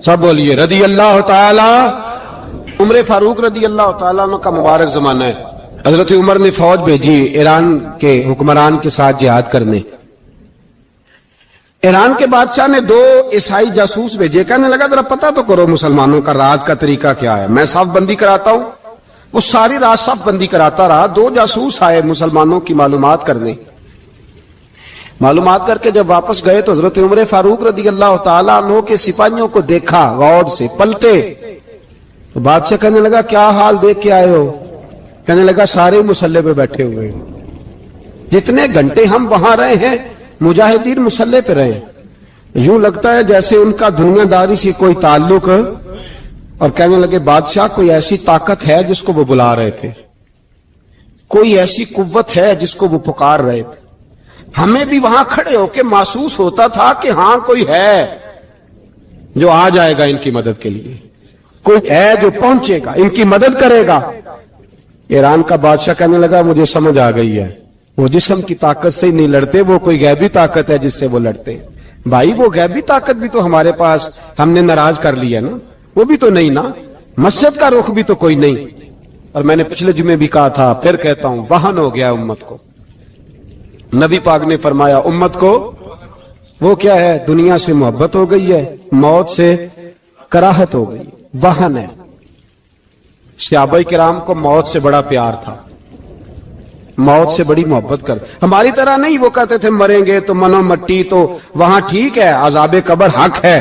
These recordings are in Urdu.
سب بولیے رضی اللہ تعالی۔ عمر فاروق رضی اللہ تعالیٰ عنہ کا مبارک زمانہ ہے۔ حضرت عمر نے فوج بھیجی ایران کے حکمران کے ساتھ جہاد کرنے۔ ایران کے بادشاہ نے 2 عیسائی جاسوس بھیجے، کہنے لگا ذرا پتہ تو کرو مسلمانوں کا رات کا طریقہ کیا ہے، میں صف بندی کراتا ہوں۔ وہ ساری رات صف بندی کراتا رہا، 2 جاسوس آئے مسلمانوں کی معلومات کرنے۔ معلومات کر کے جب واپس گئے تو حضرت عمر فاروق رضی اللہ تعالیٰ عنہ کے سپاہیوں کو دیکھا، غور سے پلٹے تو بادشاہ کہنے لگا کیا حال دیکھ کے آئے ہو؟ کہنے لگا سارے مسلح پہ بیٹھے ہوئے ہیں، جتنے گھنٹے ہم وہاں رہے ہیں مجاہدین مسلح پہ رہے ہیں، یوں لگتا ہے جیسے ان کا دنیا داری سے کوئی تعلق۔ اور کہنے لگے بادشاہ کوئی ایسی طاقت ہے جس کو وہ بلا رہے تھے، کوئی ایسی قوت ہے جس کو وہ پکار رہے تھے، ہمیں بھی وہاں کھڑے ہو کے محسوس ہوتا تھا کہ ہاں کوئی ہے جو آ جائے گا ان کی مدد کے لیے، کوئی ہے جو پہنچے گا ان کی مدد کرے گا۔ ایران کا بادشاہ کہنے لگا مجھے سمجھ آ گئی ہے، وہ جسم کی طاقت سے ہی نہیں لڑتے، وہ کوئی غیبی طاقت ہے جس سے وہ لڑتے ہیں۔ بھائی وہ غیبی طاقت بھی تو ہمارے پاس ہم نے ناراض کر لی ہے نا، وہ بھی تو نہیں نا، مسجد کا رخ بھی تو کوئی نہیں۔ اور میں نے پچھلے جمعے بھی کہا تھا، پھر کہتا ہوں، وہن ہو گیا امت کو۔ نبی پاک نے فرمایا امت کو وہ کیا ہے، دنیا سے محبت ہو گئی ہے، موت سے کراہت ہو گئی، وہن ہے۔ صحابہ کرام کو موت سے بڑا پیار تھا، موت سے بڑی محبت کر، ہماری طرح نہیں، وہ کہتے تھے مریں گے تو منو مٹی، تو وہاں ٹھیک ہے عذاب قبر حق ہے،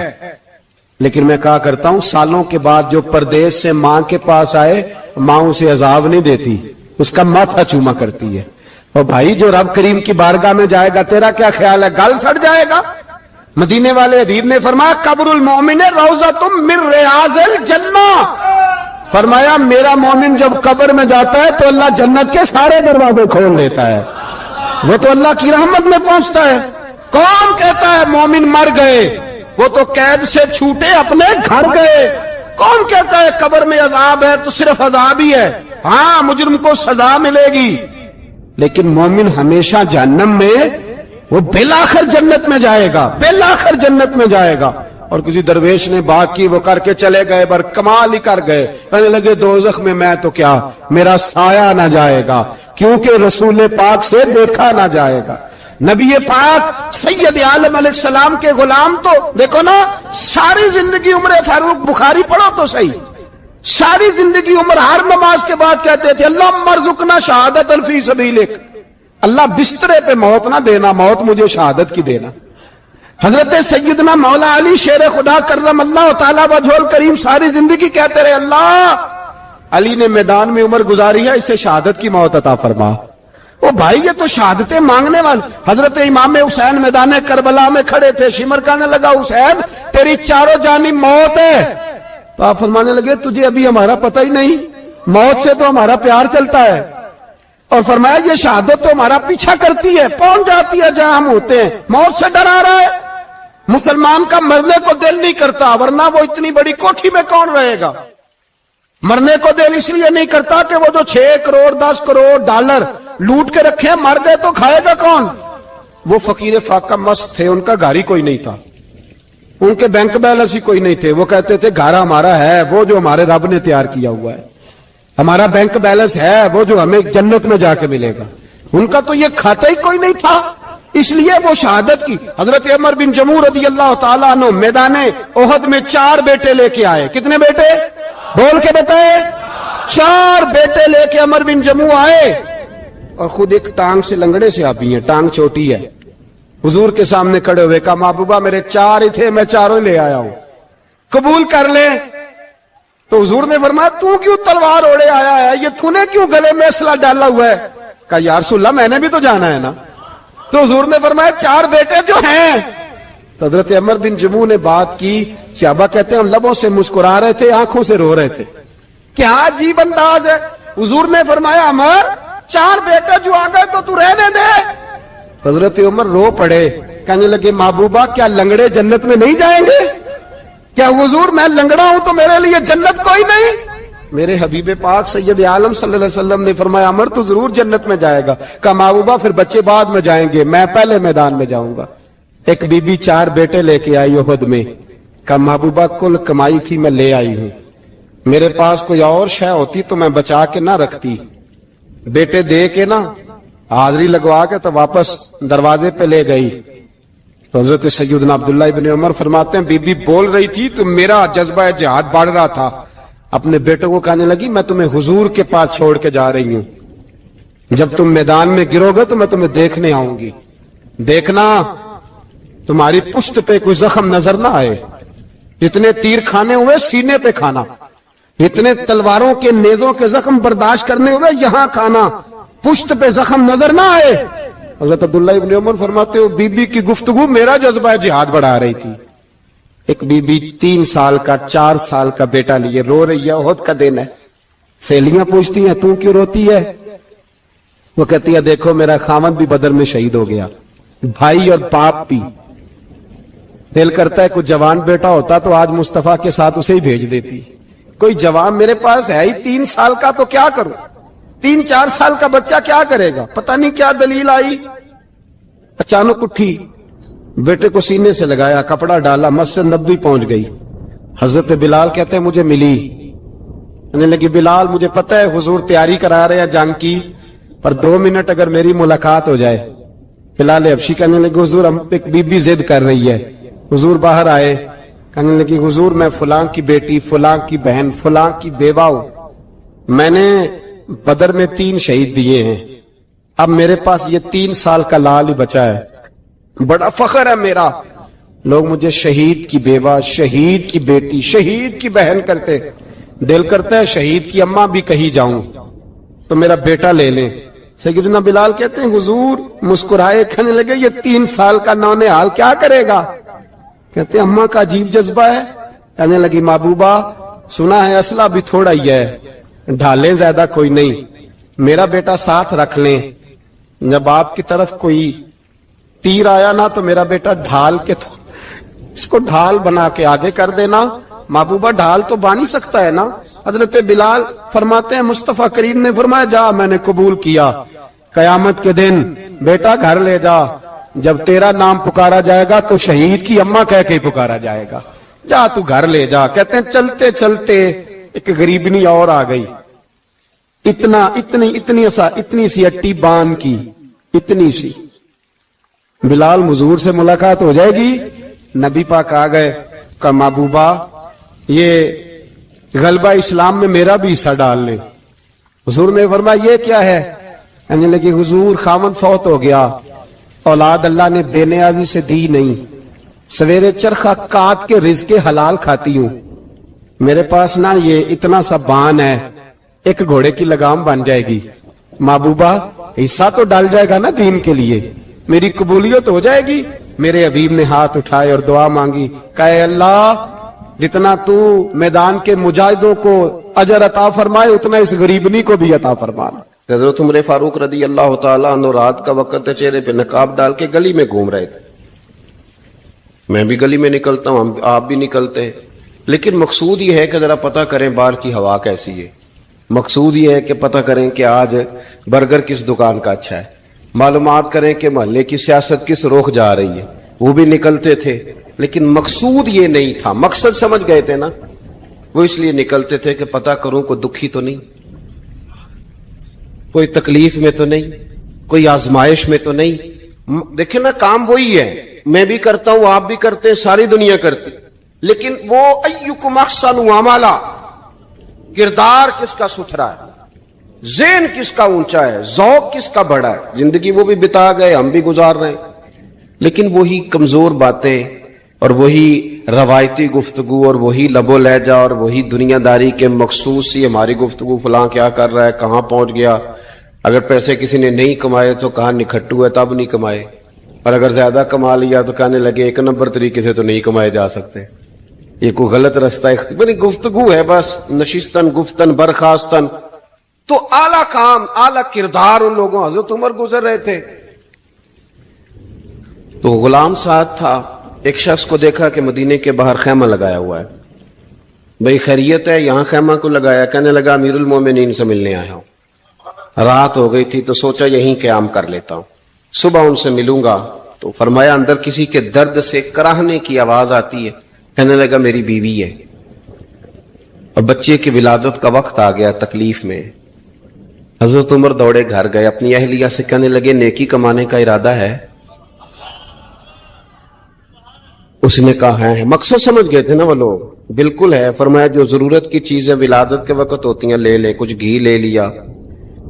لیکن میں کہا کرتا ہوں سالوں کے بعد جو پردیس سے ماں کے پاس آئے، ماں اسے عذاب نہیں دیتی، اس کا ماتھا چوما کرتی ہے۔ اور بھائی جو رب کریم کی بارگاہ میں جائے گا تیرا کیا خیال ہے، گل سڑ جائے گا؟ مدینے والے حبیب نے فرمایا قبر المومن روضۃ من ریاض الجنہ، فرمایا میرا مومن جب قبر میں جاتا ہے تو اللہ جنت کے سارے دروازے کھول دیتا ہے، وہ تو اللہ کی رحمت میں پہنچتا ہے۔ کون کہتا ہے مومن مر گئے، وہ تو قید سے چھوٹے اپنے گھر گئے۔ کون کہتا ہے قبر میں عذاب ہے تو صرف عذاب ہی ہے، ہاں مجرم کو سزا ملے گی، لیکن مومن ہمیشہ جہنم میں، وہ بالآخر جنت میں جائے گا، بالآخر جنت میں جائے گا۔ اور کسی درویش نے بات کی، وہ کر کے چلے گئے، بر کمال ہی کر گئے، کہنے لگے دوزخ میں میں تو کیا، میرا سایہ نہ جائے گا، کیونکہ رسول پاک سے دیکھا نہ جائے گا۔ نبی پاک سید عالم علیہ السلام کے غلام تو دیکھو نا، ساری زندگی عمر فاروق بخاری پڑھو تو صحیح، ساری زندگی عمر ہر نماز کے بعد کہتے تھے اللہم ارزقنا شہادت فی سبیلک، اللہ بسترے پہ موت نہ دینا، موت مجھے شہادت کی دینا۔ حضرت سیدنا مولا علی شیر خدا کرم اللہ تعالیٰ وجہ الکریم ساری زندگی کہتے رہے اللہ علی نے میدان میں عمر گزاری ہے، اسے شہادت کی موت عطا فرما۔ او بھائی یہ تو شہادتیں مانگنے والے۔ حضرت امام حسین میدان کربلا میں کھڑے تھے، شمر کہنے لگا حسین تیری چاروں جانب موت ہے، تو آپ فرمانے لگے تجھے ابھی ہمارا پتہ ہی نہیں، موت سے تو ہمارا پیار چلتا ہے۔ اور فرمایا یہ شہادت تو ہمارا پیچھا کرتی ہے، پہنچ جاتی ہے جہاں ہم ہوتے ہیں، موت سے ڈر آ رہا ہے۔ مسلمان کا مرنے کو دل نہیں کرتا، ورنہ وہ اتنی بڑی کوٹھی میں کون رہے گا؟ مرنے کو دل اس لیے نہیں کرتا کہ وہ جو 6 کروڑ 10 کروڑ ڈالر لوٹ کے رکھے، مر گئے تو کھائے گا کون؟ وہ فقیر فاقہ مست تھے، ان کا گھر ہی کوئی نہیں تھا، ان کے بینک بیلنس ہی کوئی نہیں تھے، وہ کہتے تھے گھر ہمارا ہے وہ جو ہمارے رب نے تیار کیا ہوا ہے، ہمارا بینک بیلنس ہے وہ جو ہمیں جنت میں جا کے ملے گا۔ ان کا تو یہ کھاتا ہی کوئی نہیں تھا، اس لیے وہ شہادت کی۔ حضرت عمر بن جموع رضی اللہ تعالیٰ عنہ میدان احد میں 4 بیٹے لے کے آئے۔ کتنے بیٹے؟ بول کے بتائے۔ 4 بیٹے لے کے عمر بن جموع آئے، اور خود ایک ٹانگ سے لنگڑے سے آپی ہیں، ٹانگ چھوٹی ہے، حضور کے سامنے کھڑے ہوئے کہا محبوبہ میرے 4 ہی تھے، میں 4 لے آیا ہوں، قبول کر لیں۔ تو حضور نے فرمایا تو کیوں تلوار اوڑے آیا ہے، یہ تو نے کیوں گلے میں اسلحہ ڈالا ہوا ہے؟ کہا یا رسول اللہ میں نے بھی تو جانا ہے نا۔ تو حضور نے فرمایا 4 بیٹے جو ہیں۔ تو حضرت عمر بن جموع نے بات کی، صحابہ کہتے ہیں ہم لبوں سے مسکرا رہے تھے، آنکھوں سے رو رہے تھے، کیا عجیب انداز ہے۔ حضور نے فرمایا عمر 4 بیٹے جو آ گئے تو رہنے دے۔ حضرت عمر رو پڑے، کہنے لگے محبوبہ کیا لنگڑے جنت میں نہیں جائیں گے؟ کیا حضور میں لنگڑا ہوں تو میرے لیے جنت کوئی نہیں؟ میرے حبیب پاک سید عالم صلی اللہ علیہ وسلم نے فرمایا عمر تو ضرور جنت میں جائے گا۔ کہا محبوبہ پھر بچے بعد میں جائیں گے، میں پہلے میدان میں جاؤں گا۔ ایک بی بی 4 بیٹے لے کے آئی احد میں، کہا محبوبہ کل کمائی تھی میں لے آئی ہوں, میرے پاس کوئی اور شے ہوتی تو میں بچا کے نہ رکھتی, بیٹے دے کے نا حاضری لگوا کے تو واپس دروازے پہ لے گئی. تو حضرت سیدنا عبداللہ ابن عمر فرماتے ہیں بی بی بول رہی تھی تو میرا جذبہ جہاد بڑھ رہا تھا, اپنے بیٹے کو کہنے لگی میں تمہیں حضور کے پاس چھوڑ کے جا رہی ہوں, جب تم میدان میں گرو گے تو میں تمہیں دیکھنے آؤں گی, دیکھنا تمہاری پشت پہ کوئی زخم نظر نہ آئے, اتنے تیر کھانے ہوئے سینے پہ کھانا, اتنے تلواروں کے نیزوں کے زخم برداشت کرنے ہوئے یہاں کھانا, پشت پہ زخم نظر نہ آئے. حضرت عبداللہ ابن عمر فرماتے ہو بی بی کی گفتگو میرا جذبہ جہاد بڑھا رہی تھی. ایک بی بی 3 سال کا 4 سال کا بیٹا لیے رو رہی ہے, احد کا دن ہے, سہیلیاں پوچھتی ہیں تو کیوں روتی ہے؟ وہ کہتی ہے دیکھو میرا خاوند بھی بدر میں شہید ہو گیا, بھائی اور باپ بھی, دل کرتا ہے کوئی جوان بیٹا ہوتا تو آج مصطفیٰ کے ساتھ اسے ہی بھیج دیتی, کوئی جوان میرے پاس ہے ہی 3 سال کا تو کیا کروں, 3-4 سال کا بچہ کیا کرے گا, پتہ نہیں کیا دلیل آئی. اچانک اٹھی, بیٹے کو سینے سے لگایا, کپڑا ڈالا, مسجد نبوی پہنچ گئی. حضرت بلال کہتے ہیں مجھے ملی, کہنے لگی بلال مجھے پتہ ہے حضور تیاری کرا رہے ہیں جنگ کی, پر 2 منٹ اگر میری ملاقات ہو جائے. بلال حبشی کہنے لگے حضور ہم ایک بی بی ضد کر رہی ہے. حضور باہر آئے, کہنے لگی حضور میں فلاں کی بیٹی, فلاں کی بہن, فلاں کی بیوہ ہوں, میں نے بدر میں 3 شہید دیے ہیں, اب میرے پاس یہ 3 سال کا لال ہی بچا ہے, بڑا فخر ہے میرا, لوگ مجھے شہید کی بیوہ, شہید کی بیٹی, شہید کی بہن کرتے, دل کرتا ہے شہید کی اماں بھی کہیں جاؤں تو میرا بیٹا لے لیں. سیدنا بلال کہتے ہیں حضور مسکرائے, کہنے لگے یہ 3 سال کا نونہال کیا کرے گا؟ کہتے ہیں اماں کا عجیب جذبہ ہے. کہنے لگی محبوبہ سنا ہے اسلحہ بھی تھوڑا ہی ہے, ڈھالیں زیادہ کوئی نہیں, میرا بیٹا ساتھ رکھ لیں, جب آپ کی طرف کوئی تیر آیا نا تو میرا بیٹا ڈھال کے اس کو ڈھال بنا کے آگے کر دینا. محبوبہ ڈھال تو بانی سکتا ہے نا. حضرت بلال فرماتے ہیں مصطفیٰ کریم نے فرمایا جا میں نے قبول کیا, قیامت کے دن بیٹا گھر لے جا, جب تیرا نام پکارا جائے گا تو شہید کی اماں کہہ کے پکارا جائے گا, جا تو گھر لے جا. کہتے ہیں چلتے چلتے ایک غریبنی اور آ گئی, اتنی سی اٹی بان کی, اتنی سی. بلال حضور سے ملاقات ہو جائے گی. نبی پاک آ گئے, کہا محبوبہ یہ غلبہ اسلام میں میرا بھی حصہ ڈال لیں. حضور نے فرمایا یہ کیا ہے؟ کہنے لگے حضور خاوند فوت ہو گیا, اولاد اللہ نے بے نیازی سے دی نہیں, سویرے چرخہ کاٹ کے رزق حلال کھاتی ہوں, میرے پاس نا یہ اتنا سا بان ہے, ایک گھوڑے کی لگام بن جائے گی. محبوبہ حصہ تو ڈال جائے گا نا دین کے لیے, میری قبولیت ہو جائے گی. میرے حبیب نے ہاتھ اٹھائے اور دعا مانگی, کہے اللہ جتنا تو میدان کے مجاہدوں کو اجر عطا فرمائے اتنا اس غریبنی کو بھی عطا فرمانا. حضرت عمر فاروق رضی اللہ تعالیٰ عنہ رات کا وقت چہرے پہ نقاب ڈال کے گلی میں گھوم رہے تھے. میں بھی گلی میں نکلتا ہوں, آپ بھی نکلتے ہیں, لیکن مقصود یہ ہے کہ ذرا پتہ کریں باہر کی ہوا کیسی ہے. مقصود یہ ہے کہ پتہ کریں کہ آج برگر کس دکان کا اچھا ہے, معلومات کریں کہ محلے کی سیاست کس رخ جا رہی ہے. وہ بھی نکلتے تھے, لیکن مقصود یہ نہیں تھا. مقصد سمجھ گئے تھے نا, وہ اس لیے نکلتے تھے کہ پتہ کروں کوئی دکھی تو نہیں, کوئی تکلیف میں تو نہیں, کوئی آزمائش میں تو نہیں. دیکھیں نا کام وہی ہے, میں بھی کرتا ہوں, آپ بھی کرتے ہیں, ساری دنیا کرتی, لیکن وہ ایکم احسن عملا, کردار کس کا ستھرا ہے, ذہن کس کا اونچا ہے, ذوق کس کا بڑا ہے. زندگی وہ بھی بتا گئے, ہم بھی گزار رہے ہیں, لیکن وہی کمزور باتیں اور وہی روایتی گفتگو اور وہی لب و لہجہ اور وہی دنیا داری کے مخصوص ہی ہماری گفتگو, فلاں کیا کر رہا ہے, کہاں پہنچ گیا. اگر پیسے کسی نے نہیں کمائے تو کہاں نکھٹو ہے تب نہیں کمائے, اور اگر زیادہ کما لیا تو کہنے لگے 1 نمبر طریقے سے تو نہیں کمائے جا سکتے. یہ کوئی غلط رستہ بڑی گفتگو ہے, بس نشستن گفتن برخاستن. تو اعلیٰ کام, اعلیٰ کردار ان لوگوں. حضرت عمر گزر رہے تھے تو غلام ساتھ تھا, ایک شخص کو دیکھا کہ مدینے کے باہر خیمہ لگایا ہوا ہے. بھئی خیریت ہے, یہاں خیمہ کو لگایا؟ کہنے لگا امیر المومنین سے ملنے آیا ہوں, رات ہو گئی تھی تو سوچا یہیں قیام کر لیتا ہوں, صبح ان سے ملوں گا. تو فرمایا اندر کسی کے درد سے کراہنے کی آواز آتی ہے, کہنے لگا میری بیوی ہے اور بچے کی ولادت کا وقت آ گیا تکلیف میں. حضرت عمر دوڑے گھر گئے, اپنی اہلیہ سے کہنے لگے نیکی کمانے کا ارادہ ہے؟ اس نے کہا ہے. مقصد سمجھ گئے تھے نا وہ لوگ. بالکل ہے. فرمایا جو ضرورت کی چیزیں ولادت کے وقت ہوتی ہیں لے لے. کچھ گھی لے لیا,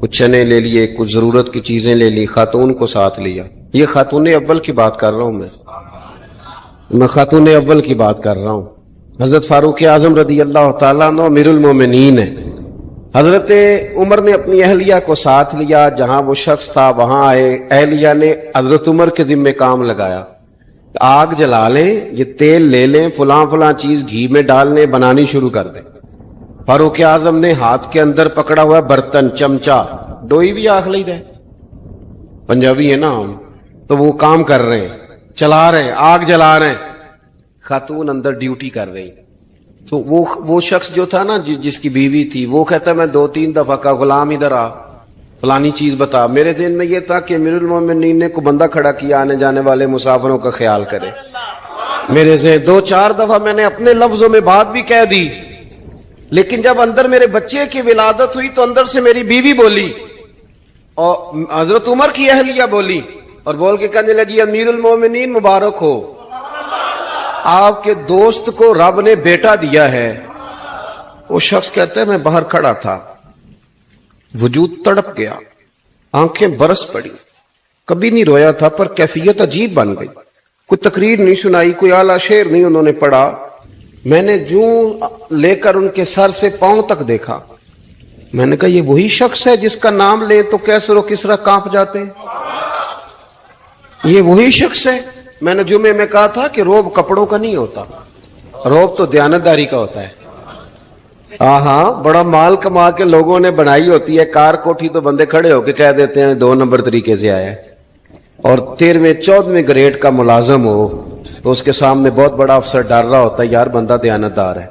کچھ چنے لے لیے, کچھ ضرورت کی چیزیں لے لی, خاتون کو ساتھ لیا. یہ خاتون اول کی بات کر رہا ہوں میں خاتون اول کی بات کر رہا ہوں. حضرت فاروق اعظم رضی اللہ تعالیٰ عنہ امیر المومنین ہے. حضرت عمر نے اپنی اہلیہ کو ساتھ لیا, جہاں وہ شخص تھا وہاں آئے. اہلیہ نے حضرت عمر کے ذمہ کام لگایا, آگ جلا لیں, یہ تیل لے لیں, فلاں فلاں چیز گھی میں ڈال لیں, بنانی شروع کر دیں. فاروق اعظم نے ہاتھ کے اندر پکڑا ہوا برتن, چمچا, ڈوئی بھی آخ لی دے, پنجابی ہے نا ہم, تو وہ کام کر رہے ہیں, چلا رہے ہیں, آگ جلا رہے ہیں. خاتون اندر ڈیوٹی کر رہی. تو وہ شخص جو تھا نا جس کی بیوی تھی, وہ کہتا میں 2-3 دفعہ کا غلام ادھر آ, فلانی چیز بتا. میرے ذہن میں یہ تھا کہ امیر المومنین نے کو بندہ کھڑا کیا آنے جانے والے مسافروں کا خیال کرے. میرے ذہن 2-4 دفعہ میں نے اپنے لفظوں میں بات بھی کہہ دی, لیکن جب اندر میرے بچے کی ولادت ہوئی تو اندر سے میری بیوی بولی اور حضرت عمر کی اہلیہ بولی اور بول کے کہنے لگی امیر المومنین مبارک ہو, آپ کے دوست کو رب نے بیٹا دیا ہے. وہ شخص کہتا ہے میں باہر کھڑا تھا, وجود تڑپ گیا, آنکھیں برس پڑی, کبھی نہیں رویا تھا پر کیفیت عجیب بن گئی. کوئی تقریر نہیں سنائی, کوئی اعلیٰ شعر نہیں انہوں نے پڑھا. میں نے جوں لے کر ان کے سر سے پاؤں تک دیکھا. میں نے کہا یہ وہی شخص ہے جس کا نام لے تو کیسر و کسرا کانپ جاتے ہیں, یہ وہی شخص ہے. میں نے جمعے میں کہا تھا کہ روب کپڑوں کا نہیں ہوتا, روب تو دیانتداری کا ہوتا ہے. ہاں بڑا مال کما کے لوگوں نے بنائی ہوتی ہے کار کوٹھی, تو بندے کھڑے ہو کے کہہ دیتے ہیں 2 نمبر طریقے سے آیا ہے. اور 13ویں-14ویں گریڈ کا ملازم ہو تو اس کے سامنے بہت بڑا افسر ڈر رہا ہوتا ہے, یار بندہ دیانتدار ہے,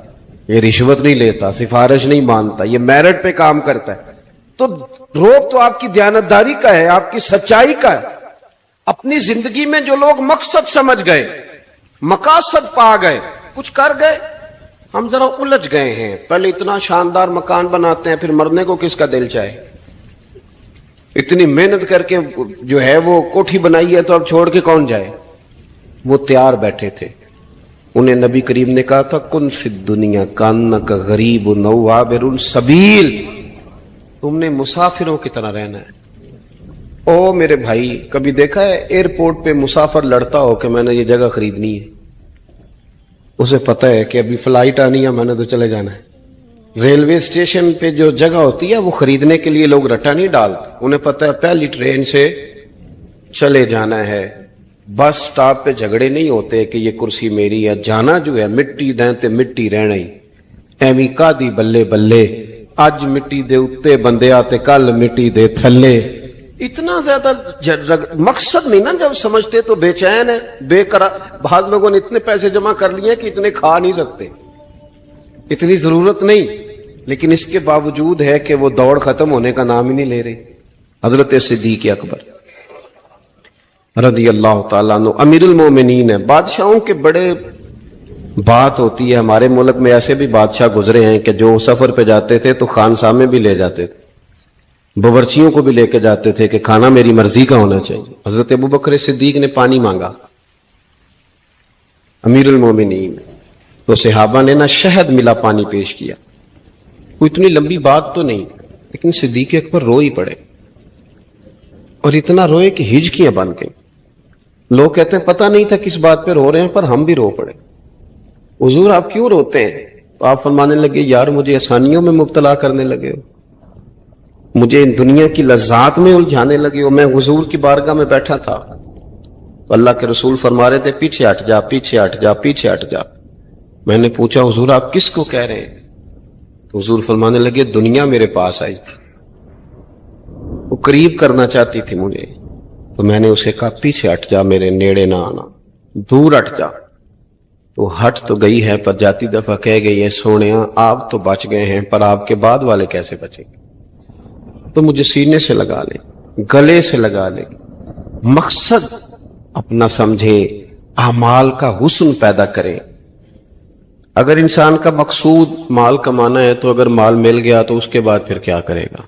یہ رشوت نہیں لیتا, سفارش نہیں مانتا, یہ میرٹ پہ کام کرتا ہے. تو روب تو آپ کی دیانتداری کا ہے, آپ کی سچائی کا ہے. اپنی زندگی میں جو لوگ مقصد سمجھ گئے, مقاصد پا گئے, کچھ کر گئے, ہم ذرا الجھ گئے ہیں. پہلے اتنا شاندار مکان بناتے ہیں, پھر مرنے کو کس کا دل چاہے. اتنی محنت کر کے جو ہے وہ کوٹھی بنائی ہے تو اب چھوڑ کے کون جائے. وہ تیار بیٹھے تھے. انہیں نبی کریم نے کہا تھا کن فی الدنیا کانک غریب عابر السبیل, تم نے مسافروں کی طرح رہنا ہے. او میرے بھائی, کبھی دیکھا ہے ایئرپورٹ پہ مسافر لڑتا ہو کہ میں نے یہ جگہ خریدنی ہے؟ اسے پتہ ہے کہ ابھی فلائٹ آنی ہے, میں نے تو چلے جانا ہے. ریلوے اسٹیشن پہ جو جگہ ہوتی ہے وہ خریدنے کے لیے لوگ رٹا نہیں ڈالتے, انہیں پتہ ہے پہلی ٹرین سے چلے جانا ہے. بس سٹاپ پہ جھگڑے نہیں ہوتے کہ یہ کرسی میری ہے, جانا جو ہے مٹی دیں تے مٹی رہنا ہی. ایویں کادی بلے بلے, اج مٹی دے اتے بندے آتے کل مٹی دے تھلے. اتنا زیادہ مقصد نہیں نا جب سمجھتے تو بے چین ہے, بے قرار. بعض لوگوں نے اتنے پیسے جمع کر لیے کہ اتنے کھا نہیں سکتے, اتنی ضرورت نہیں, لیکن اس کے باوجود ہے کہ وہ دوڑ ختم ہونے کا نام ہی نہیں لے رہی. حضرت صدیق اکبر رضی اللہ تعالیٰ عنہ امیر المومنین ہے. بادشاہوں کے بڑے بات ہوتی ہے. ہمارے ملک میں ایسے بھی بادشاہ گزرے ہیں کہ جو سفر پہ جاتے تھے تو خانسامے میں بھی لے جاتے تھے, باورچیوں کو بھی لے کے جاتے تھے کہ کھانا میری مرضی کا ہونا چاہیے. حضرت ابوبکر صدیق نے پانی مانگا, امیر المومنین, تو صحابہ نے نا شہد ملا پانی پیش کیا. کوئی اتنی لمبی بات تو نہیں, لیکن صدیق اکبر رو ہی پڑے, اور اتنا روئے کہ ہجکیاں بن گئیں. لوگ کہتے ہیں پتہ نہیں تھا کس بات پہ رو رہے ہیں, پر ہم بھی رو پڑے. حضور آپ کیوں روتے ہیں؟ تو آپ فرمانے لگے یار مجھے آسانیوں میں مبتلا کرنے لگے ہو, مجھے ان دنیا کی لذات میں الجھانے لگے ہو. میں حضور کی بارگاہ میں بیٹھا تھا تو اللہ کے رسول فرما رہے تھے پیچھے ہٹ جا, پیچھے ہٹ جا, پیچھے ہٹ جا. میں نے پوچھا حضور آپ کس کو کہہ رہے ہیں؟ تو حضور فرمانے لگے دنیا میرے پاس آئی تھی, وہ قریب کرنا چاہتی تھی مجھے, تو میں نے اسے کہا پیچھے ہٹ جا, میرے نیڑے نہ آنا, دور ہٹ جا. تو ہٹ تو گئی ہے پر جاتی دفعہ کہہ گئی ہے سونیا آپ تو بچ گئے ہیں, پر آپ کے بعد والے کیسے بچیں گے؟ تو مجھے سینے سے لگا لے, گلے سے لگا لے, مقصد اپنا سمجھے, اعمال کا حسن پیدا کرے. اگر انسان کا مقصود مال کمانا ہے تو اگر مال مل گیا تو اس کے بعد پھر کیا کرے گا؟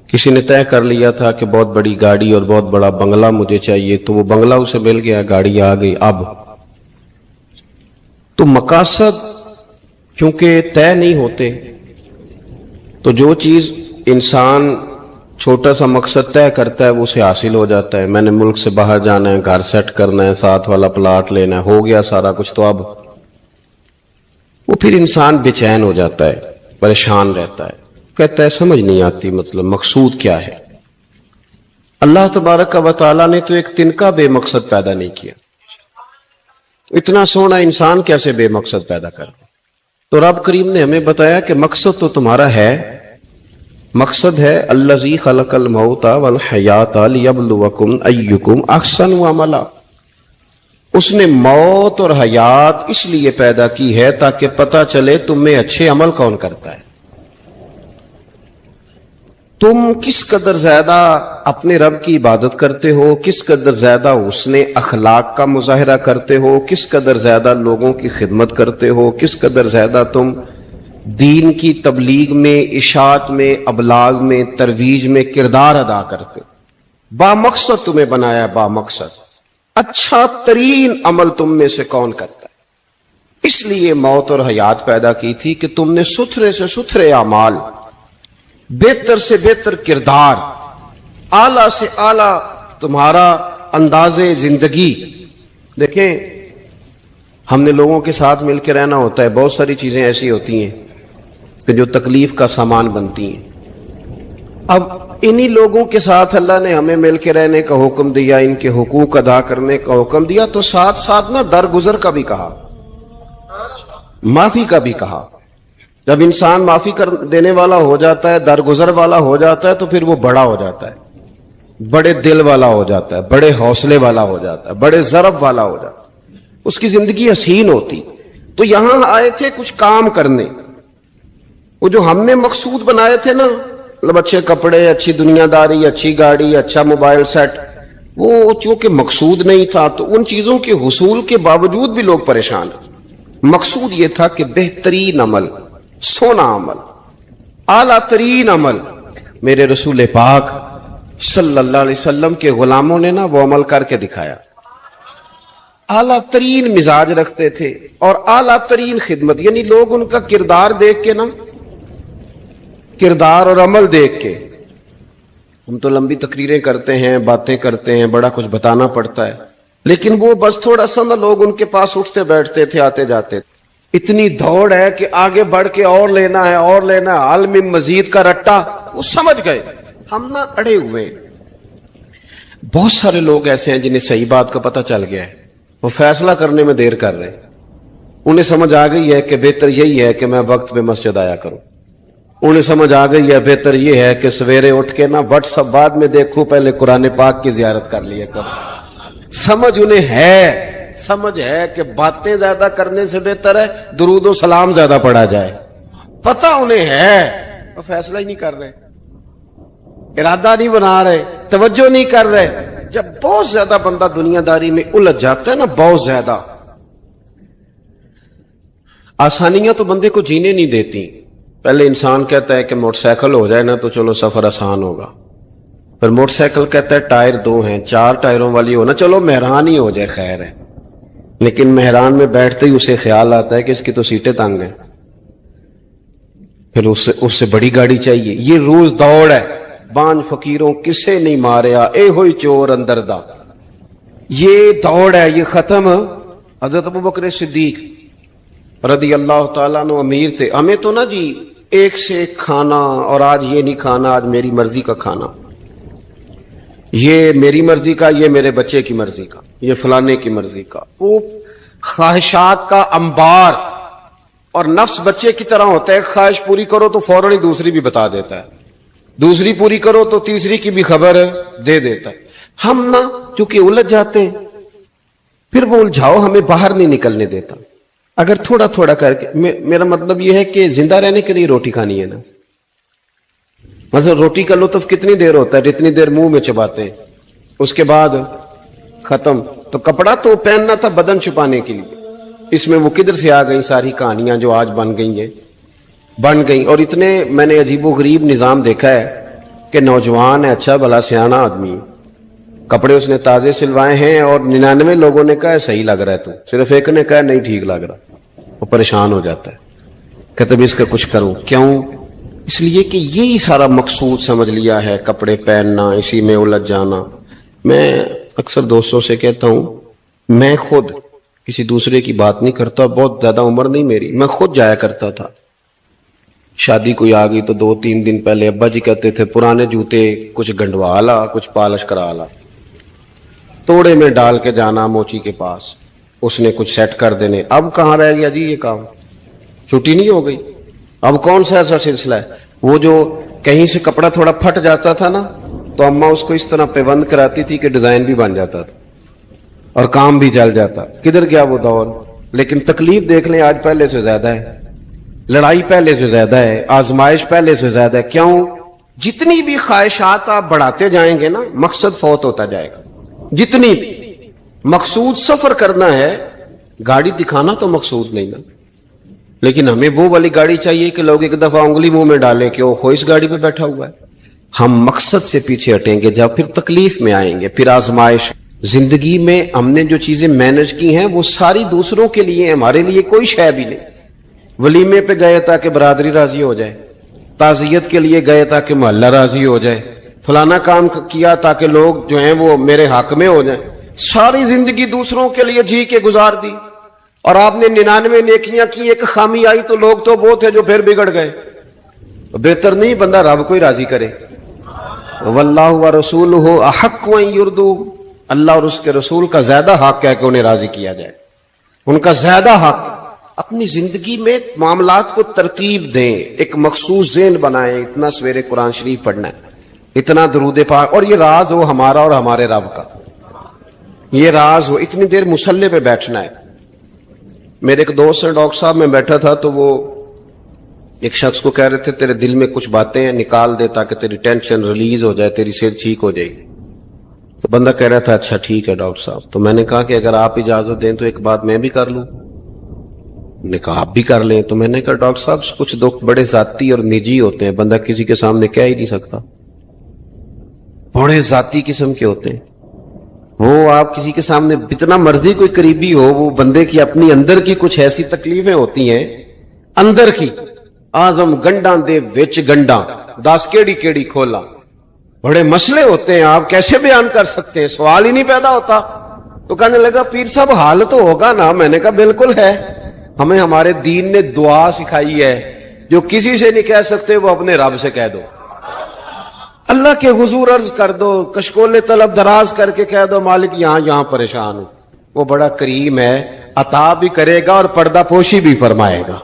کسی نے طے کر لیا تھا کہ بہت بڑی گاڑی اور بہت بڑا بنگلہ مجھے چاہیے، تو وہ بنگلہ اسے مل گیا، گاڑی آ گئی، اب تو مقاصد کیونکہ طے نہیں ہوتے، تو جو چیز انسان چھوٹا سا مقصد طے کرتا ہے وہ اسے حاصل ہو جاتا ہے. میں نے ملک سے باہر جانا ہے، گھر سیٹ کرنا ہے، ساتھ والا پلاٹ لینا ہے، ہو گیا سارا کچھ، تو اب وہ پھر انسان بے چین ہو جاتا ہے، پریشان رہتا ہے، کہتا ہے سمجھ نہیں آتی مطلب مقصود کیا ہے. اللہ تبارک و تعالیٰ نے تو ایک تنکا بے مقصد پیدا نہیں کیا، اتنا سونا انسان کیسے بے مقصد پیدا کر دے؟ تو رب کریم نے ہمیں بتایا کہ مقصد تو تمہارا ہے، مقصد ہے الذی خلق الموت والحیات لیبلوکم ایکم احسن عملا. اس نے موت اور حیات اس لیے پیدا کی ہے تاکہ پتہ چلے تم میں اچھے عمل کون کرتا ہے، تم کس قدر زیادہ اپنے رب کی عبادت کرتے ہو، کس قدر زیادہ حسن اخلاق کا مظاہرہ کرتے ہو، کس قدر زیادہ لوگوں کی خدمت کرتے ہو، کس قدر زیادہ تم دین کی تبلیغ میں، اشاعت میں، ابلاغ میں، ترویج میں کردار ادا کرتے. با مقصد تمہیں بنایا، با مقصد اچھا ترین عمل تم میں سے کون کرتا ہے. اس لیے موت اور حیات پیدا کی تھی کہ تم نے ستھرے سے ستھرے اعمال، بہتر سے بہتر کردار، اعلیٰ سے اعلیٰ تمہارا انداز زندگی. دیکھیں ہم نے لوگوں کے ساتھ مل کے رہنا ہوتا ہے، بہت ساری چیزیں ایسی ہوتی ہیں کہ جو تکلیف کا سامان بنتی ہیں. اب انہی لوگوں کے ساتھ اللہ نے ہمیں مل کے رہنے کا حکم دیا، ان کے حقوق ادا کرنے کا حکم دیا، تو ساتھ ساتھ نہ درگزر کا بھی کہا، معافی کا بھی کہا. جب انسان معافی کر دینے والا ہو جاتا ہے، درگزر والا ہو جاتا ہے، تو پھر وہ بڑا ہو جاتا ہے، بڑے دل والا ہو جاتا ہے، بڑے حوصلے والا ہو جاتا ہے، بڑے ضرب والا ہو جاتا ہے، اس کی زندگی حسین ہوتی. تو یہاں آئے تھے کچھ کام کرنے، وہ جو ہم نے مقصود بنائے تھے نا، مطلب اچھے کپڑے، اچھی دنیا داری، اچھی گاڑی، اچھا موبائل سیٹ، وہ چونکہ مقصود نہیں تھا تو ان چیزوں کے حصول کے باوجود بھی لوگ پریشان ہیں. مقصود یہ تھا کہ بہترین عمل، سونا عمل، اعلیٰ ترین عمل میرے رسول پاک صلی اللہ علیہ وسلم کے غلاموں نے نا وہ عمل کر کے دکھایا. اعلیٰ ترین مزاج رکھتے تھے اور اعلیٰ ترین خدمت، یعنی لوگ ان کا کردار دیکھ کے نا، کردار اور عمل دیکھ کے، ہم تو لمبی تقریریں کرتے ہیں، باتیں کرتے ہیں، بڑا کچھ بتانا پڑتا ہے، لیکن وہ بس تھوڑا سا نا لوگ ان کے پاس اٹھتے بیٹھتے تھے، آتے جاتے تھے. اتنی دوڑ ہے کہ آگے بڑھ کے اور لینا ہے، اور لینا ہے، عالم مزید کا رٹا، وہ سمجھ گئے. ہم نا اڑے ہوئے. بہت سارے لوگ ایسے ہیں جنہیں صحیح بات کا پتہ چل گیا ہے، وہ فیصلہ کرنے میں دیر کر رہے ہیں. انہیں سمجھ آ گئی ہے کہ بہتر یہی ہے کہ میں وقت پہ مسجد آیا کروں. انہیں سمجھ آ گئی ہے بہتر یہ ہے کہ سویرے اٹھ کے نا واٹس ایپ بعد میں دیکھوں، پہلے قرآن پاک کی زیارت کر لیا کروں. سمجھ انہیں ہے، سمجھ ہے کہ باتیں زیادہ کرنے سے بہتر ہے درود و سلام زیادہ پڑھا جائے. پتہ انہیں ہے، وہ فیصلہ ہی نہیں کر رہے، ارادہ نہیں بنا رہے، توجہ نہیں کر رہے. جب بہت زیادہ بندہ دنیا داری میں الجھ جاتا ہے نا، بہت زیادہ، آسانیاں تو بندے کو جینے نہیں دیتی. پہلے انسان کہتا ہے کہ موٹر سائیکل ہو جائے نا تو چلو سفر آسان ہوگا، پھر موٹر سائیکل کہتا ہے ٹائر 2 ہیں، 4 ٹائروں والی ہونا، چلو مہران ہی ہو جائے خیر ہے. لیکن مہران میں بیٹھتے ہی اسے خیال آتا ہے کہ اس کی تو سیٹیں تنگ ہیں، پھر اس سے بڑی گاڑی چاہیے. یہ روز دوڑ ہے. بانج فقیروں کسے نہیں ماریا، اے ہوئی چور اندر دا. یہ دوڑ ہے، یہ ختم. حضرت ابوبکر صدیق رضی اللہ تعالیٰ عنہ امیر تھے. ہمیں تو نا جی ایک سے ایک کھانا، اور آج یہ نہیں کھانا، آج میری مرضی کا کھانا، یہ میری مرضی کا، یہ میرے بچے کی مرضی کا، یہ فلانے کی مرضی کا. وہ خواہشات کا انبار، اور نفس بچے کی طرح ہوتا ہے، خواہش پوری کرو تو فوراً ہی دوسری بھی بتا دیتا ہے، دوسری پوری کرو تو تیسری کی بھی خبر دے دیتا ہے. ہم نا کیونکہ الجھ جاتے ہیں، پھر وہ الجھاؤ ہمیں باہر نہیں نکلنے دیتا. اگر تھوڑا تھوڑا کر کے، میرا مطلب یہ ہے کہ زندہ رہنے کے لیے روٹی کھانی ہے نا. مثلا روٹی کا لطف کتنی دیر ہوتا ہے؟ جتنی دیر منہ میں چباتے ہیں، اس کے بعد ختم. تو کپڑا تو پہننا تھا بدن چھپانے کے لیے، اس میں وہ کدھر سے آ گئی ساری کہانیاں جو آج بن گئی. اور اتنے میں نے عجیب و غریب نظام دیکھا ہے کہ نوجوان ہے، اچھا بھلا سیانا آدمی، کپڑے اس نے تازے سلوائے ہیں اور 99 لوگوں نے کہا ہے صحیح لگ رہا ہے، تو صرف ایک نے کہا نہیں ٹھیک لگ رہا. وہ پریشان ہو جاتا ہے، کہتے بھی اس کا کچھ کروں. کیوں؟ اس لیے کہ یہی سارا مقصود سمجھ لیا ہے، کپڑے پہننا، اسی میں الجھ جانا. میں اکثر دوستوں سے کہتا ہوں، میں خود کسی دوسرے کی بات نہیں کرتا، بہت زیادہ عمر نہیں میری، میں خود جایا کرتا تھا. شادی کوئی آ گئی تو 2-3 دن پہلے ابا جی کہتے تھے پرانے جوتے کچھ گنڈوا لا، کچھ پالش کرا لا، توڑے میں ڈال کے جانا موچی کے پاس، اس نے کچھ سیٹ کر دینے. اب کہاں رہ گیا جی یہ کام؟ چھٹی نہیں ہو گئی. اب کون سا ایسا سلسلہ ہے؟ وہ جو کہیں سے کپڑا تھوڑا پھٹ جاتا تھا نا تو اماں اس کو اس طرح پیوند کراتی تھی کہ ڈیزائن بھی بن جاتا تھا اور کام بھی چل جاتا. کدھر گیا وہ دور؟ لیکن تکلیف دیکھ لیں آج پہلے سے زیادہ ہے، لڑائی پہلے سے زیادہ ہے، آزمائش پہلے سے زیادہ ہے. کیوں؟ جتنی بھی خواہشات آپ بڑھاتے جائیں گے نا مقصد فوت ہوتا جائے گا. جتنی بھی مقصود سفر کرنا ہے، گاڑی دکھانا تو مقصود نہیں نا، لیکن ہمیں وہ والی گاڑی چاہیے کہ لوگ ایک دفعہ انگلی منہ میں ڈالیں کہ وہ خو اس گاڑی پہ بیٹھا ہوا ہے. ہم مقصد سے پیچھے ہٹیں گے جب پھر تکلیف میں آئیں گے، پھر آزمائش. زندگی میں ہم نے جو چیزیں مینج کی ہیں وہ ساری دوسروں کے لیے، ہمارے لیے کوئی شے بھی نہیں. ولیمے پہ گئے تاکہ برادری راضی ہو جائے، تعزیت کے لیے گئے تاکہ محلہ راضی ہو جائے، فلانا کام کیا تاکہ لوگ جو ہیں وہ میرے حق میں ہو جائیں. ساری زندگی دوسروں کے لیے جی کے گزار دی، اور آپ نے 99 نیکیاں کی، ایک خامی آئی تو لوگ تو وہ تھے جو پھر بگڑ گئے. بہتر نہیں بندہ رب کو ہی راضی کرے. واللہ ورسولہ احق ان یرضوہ، اللہ اور اس کے رسول کا زیادہ حق ہے کہ انہیں راضی کیا جائے، ان کا زیادہ حق. اپنی زندگی میں معاملات کو ترتیب دیں، ایک مخصوص ذہن بنائیں. اتنا سویرے قرآن شریف پڑھنا ہے، اتنا درود پاک، اور یہ راز ہو ہمارا اور ہمارے رب کا، یہ راز ہو. اتنی دیر مصلی پہ بیٹھنا ہے. میرے ایک دوست ہیں ڈاکٹر صاحب، میں بیٹھا تھا تو وہ ایک شخص کو کہہ رہے تھے تیرے دل میں کچھ باتیں ہیں نکال دے تاکہ تیری ٹینشن ریلیز ہو جائے، تیری صحت ٹھیک ہو جائے گی. تو بندہ کہہ رہا تھا اچھا ٹھیک ہے ڈاکٹر صاحب. تو میں نے کہا کہ اگر آپ اجازت دیں تو ایک بات میں بھی کر لوں. نے کہا آپ بھی کر لیں. تو میں نے کہا ڈاکٹر صاحب کچھ دکھ بڑے ذاتی اور نجی ہوتے ہیں، بندہ کسی کے سامنے کہہ ہی نہیں سکتا، بڑے ذاتی قسم کے ہوتے ہیں. وہ آپ کسی کے سامنے اتنا مرضی کوئی قریبی ہو، وہ بندے کی اپنی اندر کی کچھ ایسی تکلیفیں ہوتی ہیں اندر کی. آزم گنڈاں دے وچ گنڈاں 10 کیڑی کھولا، بڑے مسئلے ہوتے ہیں، آپ کیسے بیان کر سکتے ہیں؟ سوال ہی نہیں پیدا ہوتا. تو کہنے لگا پیر صاحب حال تو ہوگا نا. میں نے کہا بالکل ہے. ہمیں ہمارے دین نے دعا سکھائی ہے، جو کسی سے نہیں کہہ سکتے وہ اپنے رب سے کہہ دو. اللہ کے حضور عرض کر دو، کشکول طلب دراز کر کے کہہ دو مالک یہاں پریشان ہوں. وہ بڑا کریم ہے، عطا بھی کرے گا اور پردہ پوشی بھی فرمائے گا.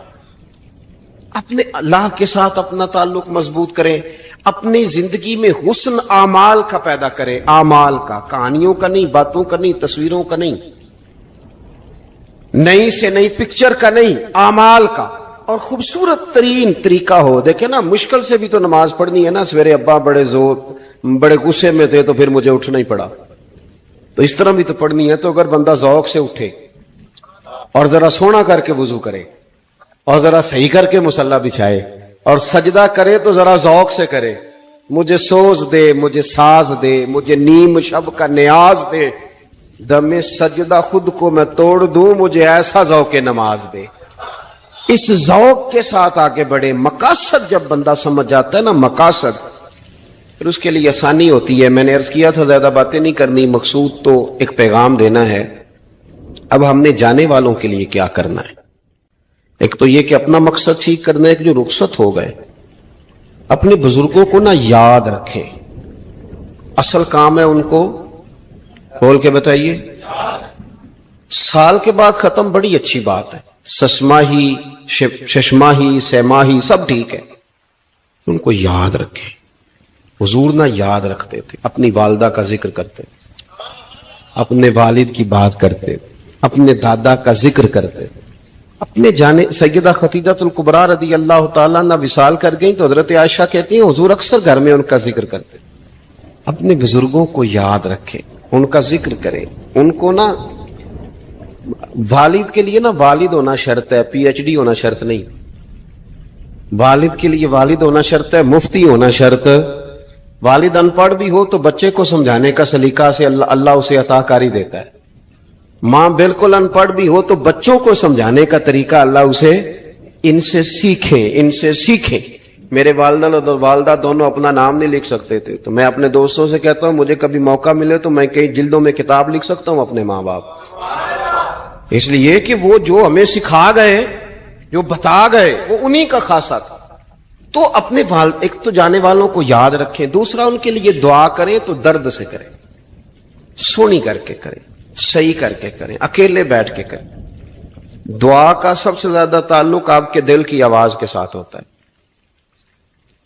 اپنے اللہ کے ساتھ اپنا تعلق مضبوط کریں. اپنی زندگی میں حسن اعمال کا پیدا کریں، اعمال کا، کہانیوں کا نہیں، باتوں کا نہیں، تصویروں کا نہیں، نئی سے نئی پکچر کا نہیں، اعمال کا. اور خوبصورت ترین طریقہ ہو. دیکھیں نا مشکل سے بھی تو نماز پڑھنی ہے نا. سویرے ابا بڑے غصے میں تھے تو پھر مجھے اٹھنا ہی پڑا، تو اس طرح بھی تو پڑھنی ہے. تو اگر بندہ ذوق سے اٹھے اور ذرا سونا کر کے وضو کرے اور ذرا صحیح کر کے مصلی بچھائے اور سجدہ کرے تو ذرا ذوق سے کرے. مجھے سوز دے، مجھے ساز دے، مجھے نیم شب کا نیاز دے، دم سجدہ خود کو میں توڑ دوں، مجھے ایسا ذوق نماز دے. اس ذوق کے ساتھ آگے بڑھے. مقاصد جب بندہ سمجھ جاتا ہے نا، مقاصد، پھر اس کے لیے آسانی ہوتی ہے. میں نے عرض کیا تھا زیادہ باتیں نہیں کرنی، مقصود تو ایک پیغام دینا ہے. اب ہم نے جانے والوں کے لیے کیا کرنا ہے؟ ایک تو یہ کہ اپنا مقصد ٹھیک کرنا ہے کہ جو رخصت ہو گئے اپنے بزرگوں کو نا یاد رکھیں. اصل کام ہے ان کو کھول کے بتائیے. سال کے بعد ختم، بڑی اچھی بات ہے. سسماہی، ششماہی، سیماہی سب ٹھیک ہے، ان کو یاد رکھیں. حضور نہ یاد رکھتے تھے، اپنی والدہ کا ذکر کرتے تھے، اپنے والد کی بات کرتے تھے، اپنے دادا کا ذکر کرتے تھے. اپنے جانے سیدہ خدیجہ الکبریٰ رضی اللہ تعالیٰ عنہ وصال کر گئیں تو حضرت عائشہ کہتی ہیں حضور اکثر گھر میں ان کا ذکر کرتے. اپنے بزرگوں کو یاد رکھیں، ان کا ذکر کریں. ان کو نا والد کے لیے نا والد ہونا شرط ہے، پی ایچ ڈی ہونا شرط نہیں. والد کے لیے والد ہونا شرط ہے، مفتی ہونا شرط. والد ان پڑھ بھی ہو تو بچے کو سمجھانے کا سلیقہ سے اللہ اسے عطا کاری دیتا ہے. ماں بالکل ان پڑھ بھی ہو تو بچوں کو سمجھانے کا طریقہ اللہ اسے ان سے سیکھیں. میرے والدہ اور والدہ دونوں اپنا نام نہیں لکھ سکتے تھے، تو میں اپنے دوستوں سے کہتا ہوں مجھے کبھی موقع ملے تو میں کئی جلدوں میں کتاب لکھ سکتا ہوں اپنے ماں باپ. اس لیے کہ وہ جو ہمیں سکھا گئے، جو بتا گئے، وہ انہی کا خاصہ تھا. تو اپنے ایک تو جانے والوں کو یاد رکھیں، دوسرا ان کے لیے دعا کریں تو درد سے کریں، سونی کر کے کریں، صحیح کر کے کریں، اکیلے بیٹھ کے کریں. دعا کا سب سے زیادہ تعلق آپ کے دل کی آواز کے ساتھ ہوتا ہے.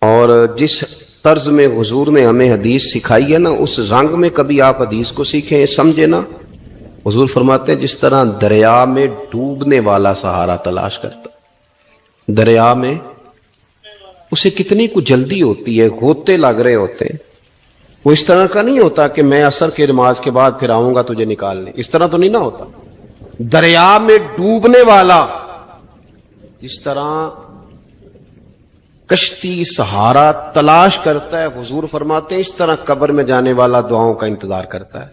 اور جس طرز میں حضور نے ہمیں حدیث سکھائی ہے نا، اس رنگ میں کبھی آپ حدیث کو سیکھیں، سمجھے نا. حضور فرماتے ہیں جس طرح دریا میں ڈوبنے والا سہارا تلاش کرتا، دریا میں اسے کتنی کو جلدی ہوتی ہے، غوطے لگ رہے ہوتے ہیں. وہ اس طرح کا نہیں ہوتا کہ میں عصر کی نماز کے بعد پھر آؤں گا تجھے نکالنے، اس طرح تو نہیں نہ ہوتا. دریا میں ڈوبنے والا جس طرح کشتی سہارا تلاش کرتا ہے، حضور فرماتے ہیں اس طرح قبر میں جانے والا دعاؤں کا انتظار کرتا ہے.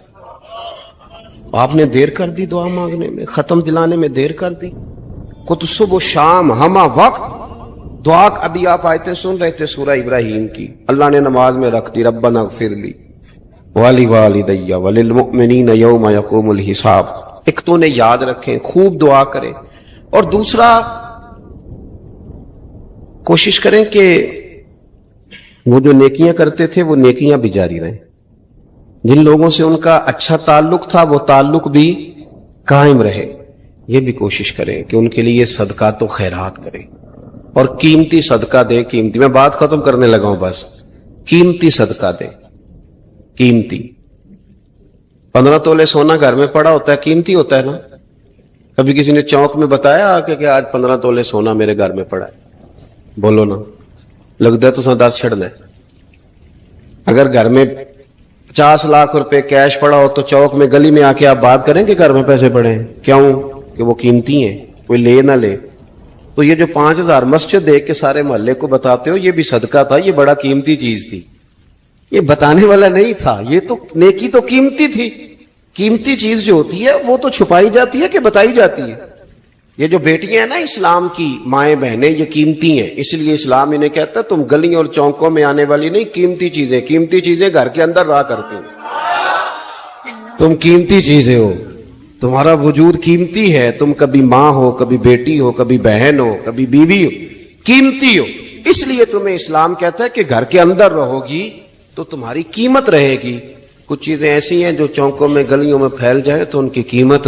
آپ نے دیر کر دی دعا مانگنے میں، ختم دلانے میں دیر کر دی. خود صبح و شام ہمہ وقت دعا. ابھی آپ آیتیں سن رہے تھے سورہ ابراہیم کی، اللہ نے نماز میں رکھ دی، ربنا اغفر لی ولی وللمؤمنین یوم یقوم الحساب. ایک تو نے یاد رکھیں، خوب دعا کریں. اور دوسرا کوشش کریں کہ وہ جو نیکیاں کرتے تھے وہ نیکیاں بھی جاری رہیں. جن لوگوں سے ان کا اچھا تعلق تھا وہ تعلق بھی قائم رہے. یہ بھی کوشش کریں کہ ان کے لیے صدقات و خیرات کریں، اور قیمتی صدقہ دے. قیمتی، میں بات ختم کرنے لگا ہوں بس. قیمتی صدقہ دے، قیمتی. 15 تولے سونا گھر میں پڑا ہوتا ہے، قیمتی ہوتا ہے نا. کبھی کسی نے چوک میں بتایا کہ آج 15 تولے سونا میرے گھر میں پڑا ہے؟ بولو نا، لگتا ہے تو 10 چھڑنا ہے. اگر گھر میں 50 لاکھ روپے کیش پڑا ہو تو چوک میں گلی میں آ کے آپ بات کریں کہ گھر میں پیسے پڑے ہیں؟ کیوں؟ کہ وہ قیمتی ہیں، کوئی لے نہ لے. تو یہ جو 5000 مسجد دیکھ کے سارے محلے کو بتاتے ہو، یہ بھی صدقہ تھا، یہ بڑا قیمتی چیز تھی. یہ بتانے والا نہیں تھا، یہ تو نیکی تو قیمتی تھی. قیمتی چیز جو ہوتی ہے وہ تو چھپائی جاتی ہے کہ بتائی جاتی ہے. یہ جو بیٹیاں ہیں نا اسلام کی، مائیں بہنیں، یہ قیمتی ہیں. اس لیے اسلام انہیں کہتا ہے تم گلیوں اور چوکوں میں آنے والی نہیں، قیمتی چیزیں گھر کے اندر رہا کرتی ہیں. تم قیمتی چیزیں ہو، تمہارا وجود قیمتی ہے. تم کبھی ماں ہو، کبھی بیٹی ہو، کبھی بہن ہو، کبھی بیوی ہو، قیمتی ہو. اس لیے تمہیں اسلام کہتا ہے کہ گھر کے اندر رہو گی تو تمہاری قیمت رہے گی. کچھ چیزیں ایسی ہیں جو چوکوں میں گلیوں میں پھیل جائے تو ان کی قیمت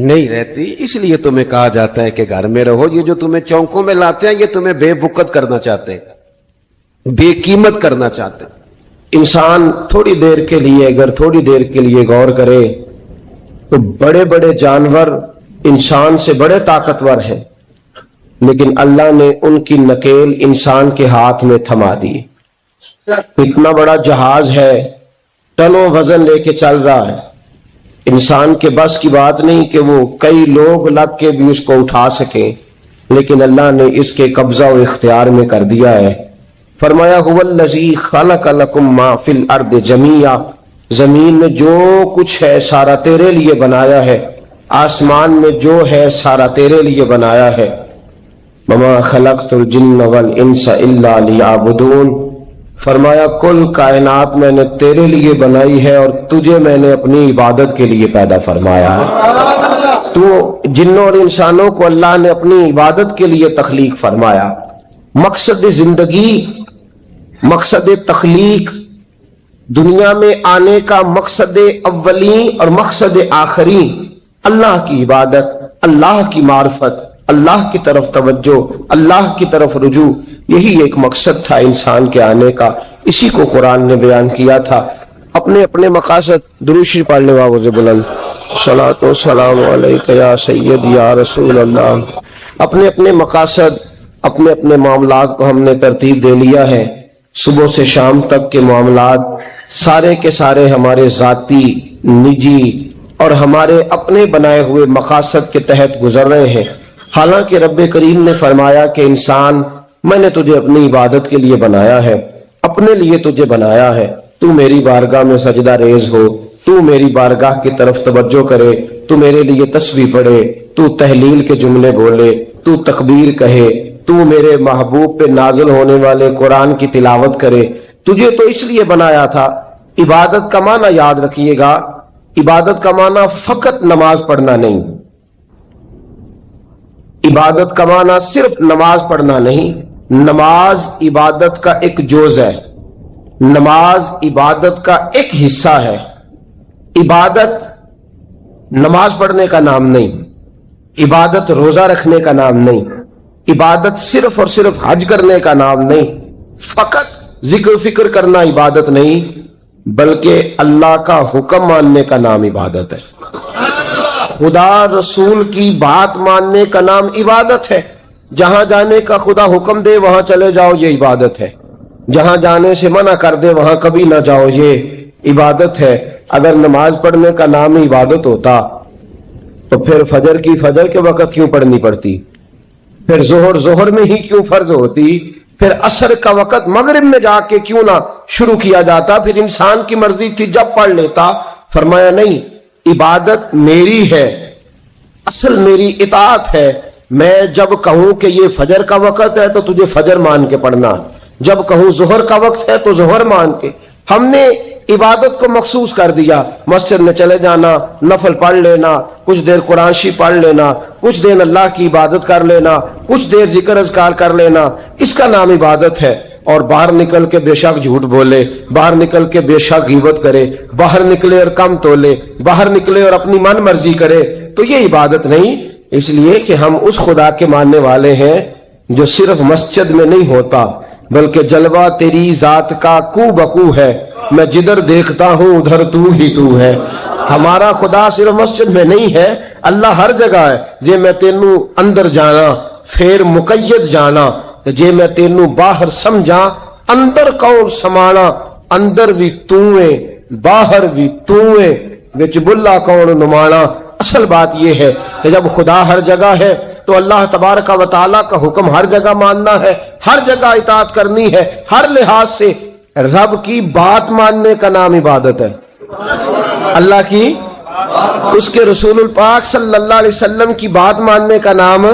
نہیں رہتی. اس لیے تمہیں کہا جاتا ہے کہ گھر میں رہو. یہ جو تمہیں چوکوں میں لاتے ہیں یہ تمہیں بے وقت کرنا چاہتے ہیں، بے قیمت کرنا چاہتے ہیں. انسان تھوڑی دیر کے لیے غور کرے تو بڑے بڑے جانور انسان سے بڑے طاقتور ہیں، لیکن اللہ نے ان کی نکیل انسان کے ہاتھ میں تھما دی. اتنا بڑا جہاز ہے، ٹنوں وزن لے کے چل رہا ہے. انسان کے بس کی بات نہیں کہ وہ کئی لوگ لگ کے بھی اس کو اٹھا سکیں، لیکن اللہ نے اس کے قبضہ و اختیار میں کر دیا ہے. فرمایا هو الذی خلق لکم ما فی الارض جمیعا، زمین میں جو کچھ ہے سارا تیرے لیے بنایا ہے، آسمان میں جو ہے سارا تیرے لیے بنایا ہے. وما خلقت الجن والانس الا لیعبدون، فرمایا کل کائنات میں نے تیرے لیے بنائی ہے اور تجھے میں نے اپنی عبادت کے لیے پیدا فرمایا ہے. تو جنوں اور انسانوں کو اللہ نے اپنی عبادت کے لیے تخلیق فرمایا. مقصد زندگی، مقصد تخلیق، دنیا میں آنے کا مقصد اولین اور مقصد آخری اللہ کی عبادت، اللہ کی معرفت، اللہ کی طرف توجہ، اللہ کی طرف رجوع. یہی ایک مقصد تھا انسان کے آنے کا. اسی کو قرآن نے بیان کیا تھا. اپنے اپنے مقاصد درود شریف پڑھنے والوں سے بلند صلاۃ و سلام علیک یا سید یا رسول اللہ. اپنے اپنے مقاصد، اپنے اپنے معاملات کو ہم نے ترتیب دے لیا ہے. صبح سے شام تک کے معاملات سارے کے سارے ہمارے ذاتی، نجی اور ہمارے اپنے بنائے ہوئے مقاصد کے تحت گزر رہے ہیں، حالانکہ رب کریم نے فرمایا کہ انسان میں نے تجھے اپنی عبادت کے لیے بنایا ہے، اپنے لیے تجھے بنایا ہے، تو میری بارگاہ میں سجدہ ریز ہو، تو میری بارگاہ کی طرف توجہ کرے، تو میرے لیے تسبیح پڑھے، تو تحلیل کے جملے بولے، تو تکبیر کہے، تو میرے محبوب پہ نازل ہونے والے قرآن کی تلاوت کرے۔ تجھے تو اس لیے بنایا تھا۔ عبادت کا معنی یاد رکھیے گا، عبادت کا معنی فقط نماز پڑھنا نہیں، عبادت کا معنی صرف نماز پڑھنا نہیں، نماز عبادت کا ایک جز ہے، نماز عبادت کا ایک حصہ ہے۔ عبادت نماز پڑھنے کا نام نہیں، عبادت روزہ رکھنے کا نام نہیں، عبادت صرف اور صرف حج کرنے کا نام نہیں، فقط ذکر و فکر کرنا عبادت نہیں، بلکہ اللہ کا حکم ماننے کا نام عبادت ہے۔ خدا رسول کی بات ماننے کا نام عبادت ہے۔ جہاں جانے کا خدا حکم دے وہاں چلے جاؤ، یہ عبادت ہے۔ جہاں جانے سے منع کر دے وہاں کبھی نہ جاؤ، یہ عبادت ہے۔ اگر نماز پڑھنے کا نام ہی عبادت ہوتا تو پھر فجر کی فجر کے وقت کیوں پڑھنی پڑتی، پھر ظہر میں ہی کیوں فرض ہوتی، پھر عصر کا وقت مغرب میں جا کے کیوں نہ شروع کیا جاتا، پھر انسان کی مرضی تھی جب پڑھ لیتا۔ فرمایا نہیں، عبادت میری ہے، اصل میری اطاعت ہے۔ میں جب کہوں کہ یہ فجر کا وقت ہے تو تجھے فجر مان کے پڑھنا، جب کہوں ظہر کا وقت ہے تو ظہر مان کے۔ ہم نے عبادت کو مخصوص کر دیا، مسجد میں چلے جانا، نفل پڑھ لینا، کچھ دیر قرآن شریف پڑھ لینا، کچھ دیر اللہ کی عبادت کر لینا، کچھ دیر ذکر اذکار کر لینا، اس کا نام عبادت ہے۔ اور باہر نکل کے بے شک جھوٹ بولے، باہر نکل کے بے شک غیبت کرے، باہر نکلے اور کم تولے، باہر نکلے اور اپنی من مرضی کرے، تو یہ عبادت نہیں۔ اس لیے کہ ہم اس خدا کے ماننے والے ہیں جو صرف مسجد میں نہیں ہوتا، بلکہ جلوہ تیری ذات کا کو بکو ہے، میں جدھر دیکھتا ہوں ادھر تو ہی تو ہے۔ ہمارا خدا صرف مسجد میں نہیں ہے، اللہ ہر جگہ ہے۔ جے میں تینوں اندر جانا پھر مقید جانا، جے میں تینوں باہر سمجھا اندر کون سمانا، اندر بھی تو ہے باہر بھی تو ہے، وچ بلا کون نمانا۔ اصل بات یہ ہے کہ جب خدا ہر جگہ ہے تو اللہ تبارک و تعالیٰ کا حکم ہر جگہ ماننا ہے، ہر جگہ اطاعت کرنی ہے، ہر لحاظ سے۔ رب کی بات ماننے کا نام عبادت ہے، اللہ کی، اس کے رسول الپاک صلی اللہ علیہ وسلم کی بات ماننے کا نام،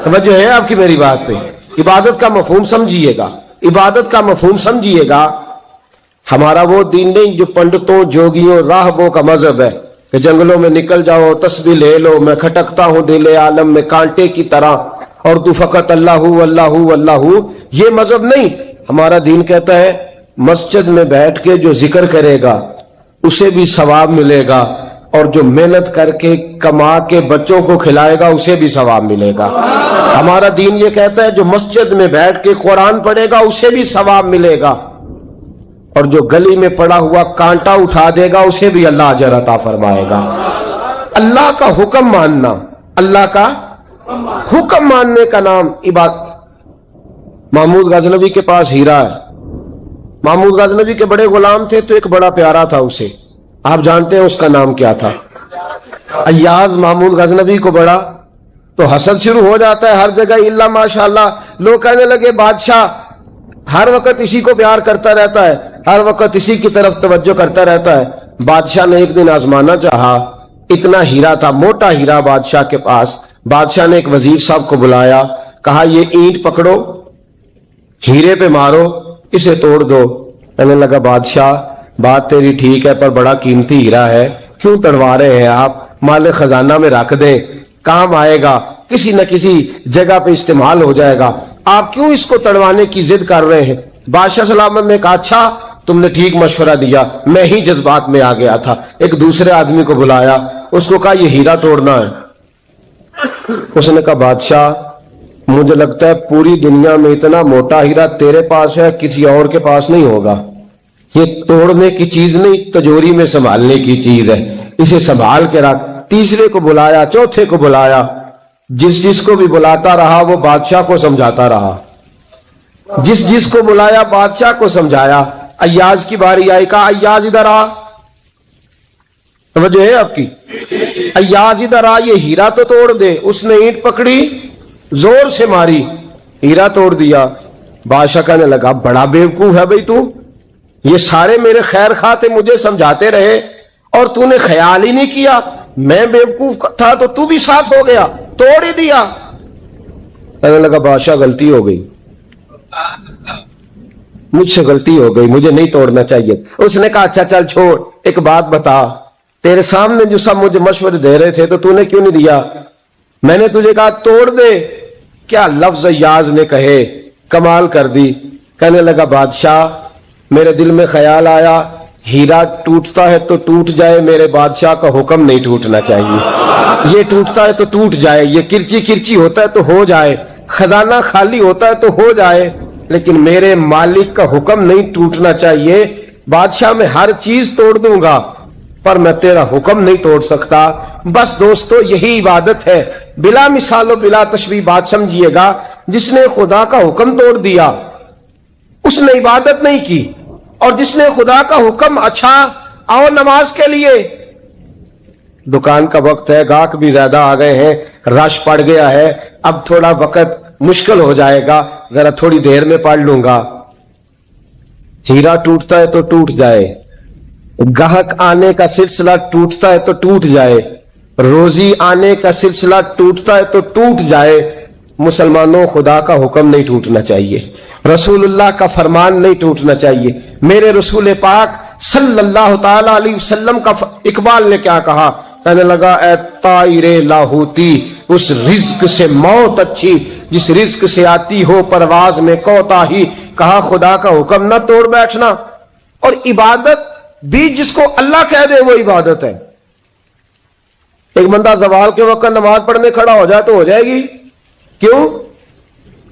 توجہ ہے آپ کی میری بات پہ؟ عبادت کا مفہوم سمجھیے گا، عبادت کا مفہوم سمجھیے گا۔ ہمارا وہ دین نہیں جو پنڈتوں جوگیوں راہبوں کا مذہب ہے کہ جنگلوں میں نکل جاؤ تسبیح لے لو، میں کھٹکتا ہوں دل عالم میں کانٹے کی طرح اور تو فقط اللہ اللہ اللہ۔ یہ مذہب نہیں۔ ہمارا دین کہتا ہے مسجد میں بیٹھ کے جو ذکر کرے گا اسے بھی ثواب ملے گا، اور جو محنت کر کے کما کے بچوں کو کھلائے گا اسے بھی ثواب ملے گا۔ ہمارا دین یہ کہتا ہے جو مسجد میں بیٹھ کے قرآن پڑھے گا اسے بھی ثواب ملے گا، اور جو گلی میں پڑا ہوا کانٹا اٹھا دے گا اسے بھی اللہ اجر عطا فرمائے گا۔ اللہ کا حکم ماننا، اللہ کا حکم ماننے کا نام عبادت۔ محمود غزنوی کے پاس ہیرا ہے، محمود غزنوی کے بڑے غلام تھے تو ایک بڑا پیارا تھا اسے، آپ جانتے ہیں اس کا نام کیا تھا؟ ایاز محمود غزنوی کو بڑا تو حسد شروع ہو جاتا ہے ہر جگہ، اللہ ماشاءاللہ۔ لوگ کہنے لگے بادشاہ ہر وقت اسی کو پیار کرتا رہتا ہے، ہر وقت اسی کی طرف توجہ کرتا رہتا ہے۔ بادشاہ نے ایک دن آزمانا چاہا، اتنا ہیرا تھا، موٹا ہیرا بادشاہ کے پاس۔ بادشاہ نے ایک وزیر صاحب کو بلایا، کہا یہ اینٹ پکڑو، ہیرے پہ مارو، اسے توڑ دو۔ کہنے لگا بادشاہ بات تیری ٹھیک ہے پر بڑا قیمتی ہیرا ہے، کیوں تڑوا رہے ہیں آپ؟ مال خزانہ میں رکھ دیں، کام آئے گا، کسی نہ کسی جگہ پہ استعمال ہو جائے گا، آپ کیوں اس کو تڑوانے کی ضد کر رہے ہیں؟ بادشاہ سلامت نے کہا اچھا تم نے ٹھیک مشورہ دیا، میں ہی جذبات میں آ گیا تھا۔ ایک دوسرے آدمی کو بلایا، اس کو کہا یہ ہیرا توڑنا ہے۔ اس نے کہا بادشاہ مجھے لگتا ہے پوری دنیا میں اتنا موٹا ہیرا تیرے پاس ہے، کسی اور کے پاس نہیں ہوگا، یہ توڑنے کی چیز نہیں تجوری میں سنبھالنے کی چیز ہے، اسے سنبھال کے رکھ۔ تیسرے کو بلایا، چوتھے کو بلایا، جس کو بھی بلاتا رہا وہ بادشاہ کو سمجھاتا رہا، جس کو بلایا بادشاہ کو سمجھایا۔ ایاز کی باری آئی، کہا ایاز ادھر آ۔ توجہ ہے آپ کی؟ ایاز ادھر آ، یہ ہیرا تو توڑ دے. اس نے اینٹ پکڑی، زور سے ماری، ہیرا توڑ دیا. بادشاہ کہنے لگا بڑا بیوقوف ہے بھئی تو، یہ سارے میرے خیر خواہ تھے، مجھے سمجھاتے رہے اور تو نے خیال ہی نہیں کیا. میں بیوقوف تھا تو تو بھی ساتھ ہو گیا، توڑ ہی دیا. کہنے لگا بادشاہ غلطی ہو گئی، مجھ سے غلطی ہو گئی، مجھے نہیں توڑنا چاہیے. اس نے کہا اچھا چل چھوڑ، ایک بات بتا، تیرے سامنے جو سب مجھے مشورے دے رہے تھے تو نے کیوں نہیں دیا؟ میں نے تجھے کہا توڑ دے. کیا لفظ ایاز نے کہے، کمال کر دی. کہنے لگا بادشاہ میرے دل میں خیال آیا ہیرا ٹوٹتا ہے تو ٹوٹ جائے، میرے بادشاہ کا حکم نہیں ٹوٹنا چاہیے. یہ ٹوٹتا ہے تو ٹوٹ جائے، یہ کرچی کرچی ہوتا ہے تو ہو جائے، خزانہ خالی ہوتا ہے تو ہو جائے، لیکن میرے مالک کا حکم نہیں ٹوٹنا چاہیے. بادشاہ میں ہر چیز توڑ دوں گا پر میں تیرا حکم نہیں توڑ سکتا. بس دوستو یہی عبادت ہے، بلا مثال و بلا تشبیہ بات سمجھیے گا. جس نے خدا کا حکم توڑ دیا اس نے عبادت نہیں کی، اور جس نے خدا کا حکم اچھا آؤ نماز کے لیے. دکان کا وقت ہے، گاہک بھی زیادہ آ گئے ہیں، رش پڑ گیا ہے، اب تھوڑا وقت مشکل ہو جائے گا، ذرا تھوڑی دیر میں پڑھ لوں گا. ہیرا ٹوٹتا ہے تو ٹوٹ جائے، گاہک آنے کا سلسلہ ٹوٹتا ہے تو ٹوٹ جائے، روزی آنے کا سلسلہ ٹوٹتا ہے تو ٹوٹ جائے. مسلمانوں خدا کا حکم نہیں ٹوٹنا چاہیے، رسول اللہ کا فرمان نہیں ٹوٹنا چاہیے. میرے رسول پاک صلی اللہ تعالی علیہ وسلم کا اقبال نے کیا کہا؟ کہنے لگا اے طائر لاہوتی، اس رزق سے موت اچھی جس رزق سے آتی ہو پرواز میں کوتاہی. کہا خدا کا حکم نہ توڑ بیٹھنا. اور عبادت بھی جس کو اللہ کہہ دے وہ عبادت ہے. ایک بندہ زوال کے وقت نماز پڑھنے کھڑا ہو جائے تو ہو جائے گی، کیوں؟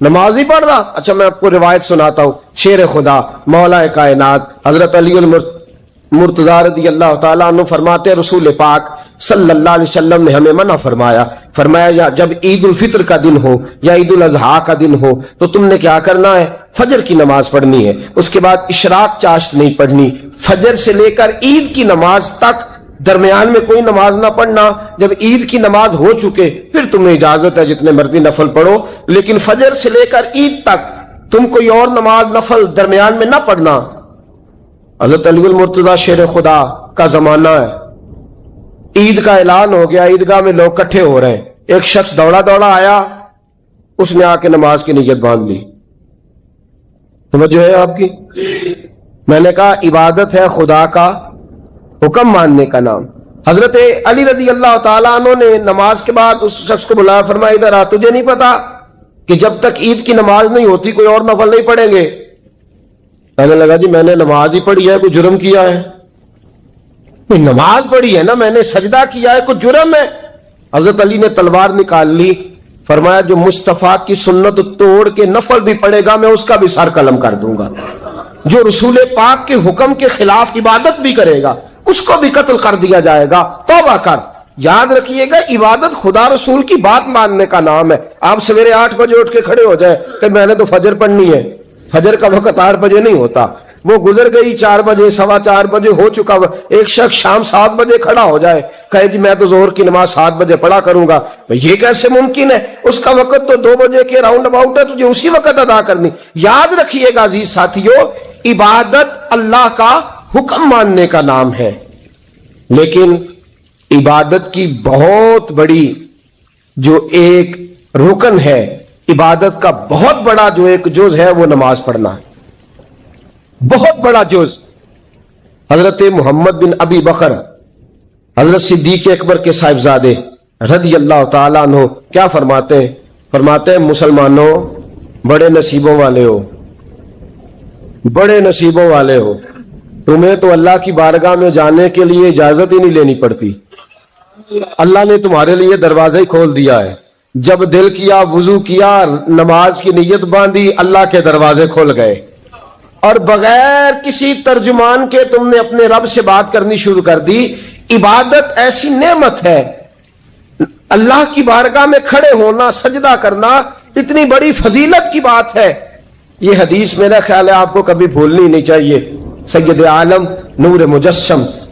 نماز نہیں پڑھ رہا. اچھا میں آپ کو روایت سناتا ہوں، شیر خدا مولا کائنات حضرت علی المرتضی رضی اللہ تعالیٰ عنہ فرماتے ہیں رسول پاک صلی اللہ علیہ وسلم نے ہمیں منع فرمایا جب عید الفطر کا دن ہو یا عید الاضحیٰ کا دن ہو تو تم نے کیا کرنا ہے؟ فجر کی نماز پڑھنی ہے، اس کے بعد اشراق چاشت نہیں پڑھنی، فجر سے لے کر عید کی نماز تک درمیان میں کوئی نماز نہ پڑھنا. جب عید کی نماز ہو چکے پھر تمہیں اجازت ہے جتنے مرضی نفل پڑھو، لیکن فجر سے لے کر عید تک تم کوئی اور نماز نفل درمیان میں نہ پڑھنا. حضرت علی المرتضی شیر خدا کا زمانہ ہے، عید کا اعلان ہو گیا، عیدگاہ میں لوگ کٹھے ہو رہے ہیں. ایک شخص دوڑا آیا، اس نے آ کے نماز کی نیت باندھ لی. سمجھ ہے آپ کی؟ میں نے کہا عبادت ہے خدا کا حکم ماننے کا نام. حضرت علی رضی اللہ تعالیٰ عنہ نے نماز کے بعد اس شخص کو بلایا، فرمایا ادھر آ، تجھے نہیں پتا کہ جب تک عید کی نماز نہیں ہوتی کوئی اور نفل نہیں پڑھیں گے؟ کہنے لگا جی میں نے نماز ہی پڑھی ہے، کوئی جرم کیا ہے؟ کوئی نماز پڑھی ہے نا، میں نے سجدہ کیا ہے، کوئی جرم ہے؟ حضرت علی نے تلوار نکال لی، فرمایا جو مصطفیٰ کی سنت توڑ کے نفل بھی پڑھے گا میں اس کا بھی سر قلم کر دوں گا. جو رسول پاک کے حکم کے خلاف عبادت بھی کرے گا اس کو بھی قتل کر دیا جائے گا. توبہ کر. یاد رکھیے گا عبادت خدا رسول کی بات ماننے کا نام ہے. آپ سویرے 8 بجے اٹھ کے کھڑے ہو جائیں کہ میں نے تو فجر پڑھنی ہے، فجر کا وقت 8 بجے نہیں ہوتا، وہ گزر گئی 4 بجے، 4:15 بجے ہو چکا. ایک شخص شام 7 بجے کھڑا ہو جائے کہے جی میں تو ظہر کی نماز 7 بجے پڑھا کروں گا، یہ کیسے ممکن ہے؟ اس کا وقت تو 2 بجے کے راؤنڈ اباؤٹ ہے، تجھے اسی وقت ادا کرنی. یاد رکھیے گا عزیز ساتھیو، عبادت اللہ کا حکم ماننے کا نام ہے، لیکن عبادت کی بہت بڑی جو ایک رکن ہے، عبادت کا بہت بڑا جو ایک جز ہے وہ نماز پڑھنا ہے، بہت بڑا جز. حضرت محمد بن ابی بکر حضرت صدیق اکبر کے صاحبزادے رضی اللہ تعالیٰ عنہ کیا فرماتے ہیں؟ فرماتے ہیں مسلمانوں بڑے نصیبوں والے ہو، بڑے نصیبوں والے ہو، تمہیں تو اللہ کی بارگاہ میں جانے کے لیے اجازت ہی نہیں لینی پڑتی، اللہ نے تمہارے لیے دروازہ ہی کھول دیا ہے. جب دل کیا، وضو کیا، نماز کی نیت باندھی، اللہ کے دروازے کھل گئے، اور بغیر کسی ترجمان کے تم نے اپنے رب سے بات کرنی شروع کر دی. عبادت ایسی نعمت ہے، اللہ کی بارگاہ میں کھڑے ہونا، سجدہ کرنا اتنی بڑی فضیلت کی بات ہے. یہ حدیث میرا خیال ہے آپ کو کبھی بھولنی نہیں چاہیے. سید عالم نور مجسم